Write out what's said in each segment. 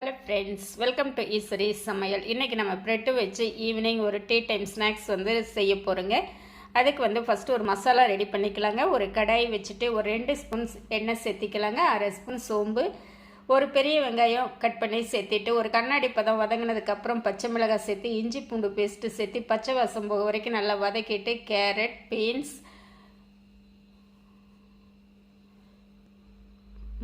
Hello friends, welcome to Eswari சமையல். இன்றைக்கி நம்ம ப்ரெட்டு வச்சு ஈவினிங் ஒரு டீ டைம் ஸ்நாக்ஸ் செய்ய போகிறோங்க. அதுக்கு ஃபஸ்ட்டு ஒரு மசாலா ரெடி பண்ணிக்கலாங்க. ஒரு கடாய் வச்சுட்டு ஒரு 2 ஸ்பூன் எண்ணெய் சேர்த்திக்கலாங்க. 1/2 ஸ்பூன் சோம்பு, ஒரு பெரிய வெங்காயம் கட் பண்ணி சேர்த்திட்டு ஒரு கண்ணாடி பதம் வதங்கினதுக்கப்புறம் பச்சை மிளகாய் சேர்த்து இஞ்சி பூண்டு பேஸ்ட்டு சேர்த்து பச்சை வாசம் போக வரைக்கும் நல்லா வதக்கிட்டு கேரட், பீன்ஸ்,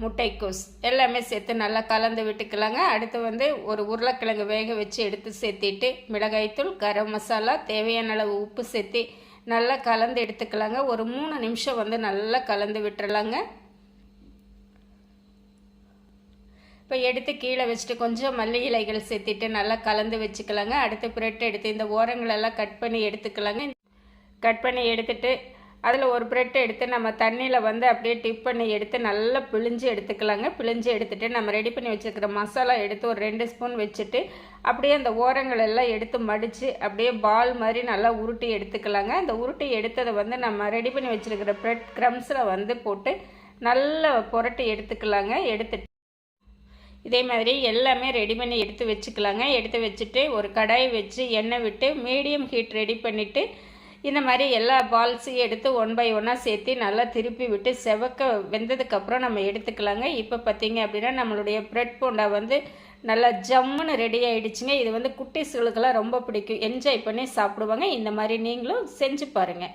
முட்டைக்கோஸ் எல்லாமே சேர்த்து நல்லா கலந்து விட்டுக்கலாங்க. அடுத்து ஒரு உருளைக்கிழங்கு வேக வச்சு எடுத்து சேர்த்திட்டு மிளகாய்த்தூள், கரம் மசாலா, தேவையான அளவு உப்பு சேர்த்து நல்லா கலந்து எடுத்துக்கலாங்க. ஒரு 3 நிமிஷம் நல்லா கலந்து விட்டுறலாங்க. இப்போ எடுத்து கீழே வச்சுட்டு கொஞ்சம் மல்லி இலைகள் சேர்த்திட்டு நல்லா கலந்து வச்சுக்கலாங்க. அடுத்து பிரெட் எடுத்து இந்த ஓரங்களெல்லாம் கட் பண்ணி எடுத்துக்கலாங்க. கட் பண்ணி எடுத்துட்டு அதில் ஒரு ப்ரெட் எடுத்து நம்ம தண்ணியில் அப்படியே டிப் பண்ணி எடுத்து நல்லா பிழிஞ்சு எடுத்துக்கலாங்க. பிழிஞ்சு எடுத்துகிட்டு நம்ம ரெடி பண்ணி வச்சுருக்கிற மசாலா எடுத்து ஒரு 2 ஸ்பூன் வச்சுட்டு அப்படியே அந்த ஓரங்கள் எல்லாம் எடுத்து மடித்து அப்படியே பால் மாதிரி நல்லா உருட்டி எடுத்துக்கலாங்க. அந்த உருட்டி எடுத்ததை நம்ம ரெடி பண்ணி வச்சுருக்கிற ப்ரெட் க்ரம்ஸில் போட்டு நல்லா புரட்டி எடுத்துக்கலாங்க. எடுத்துட்டு இதே மாதிரி எல்லாமே ரெடி பண்ணி எடுத்து வச்சுக்கலாங்க. எடுத்து வச்சுட்டு ஒரு கடாய் வச்சு எண்ணெய் விட்டு மீடியம் ஹீட் ரெடி பண்ணிவிட்டு இந்த மாதிரி எல்லா பால்ஸையும் எடுத்து 1 by 1 சேர்த்து நல்லா திருப்பி விட்டு செவக்க வெந்ததுக்கப்புறம் நம்ம எடுத்துக்கலாங்க. இப்போ பார்த்தீங்க அப்படின்னா நம்மளுடைய ப்ரெட் போண்டா நல்லா ஜம்முன்னு ரெடி ஆகிடுச்சுங்க. இது குட்டீஸ்களுக்கெல்லாம் ரொம்ப பிடிக்கும், என்ஜாய் பண்ணி சாப்பிடுவாங்க. இந்த மாதிரி நீங்களும் செஞ்சு பாருங்கள்.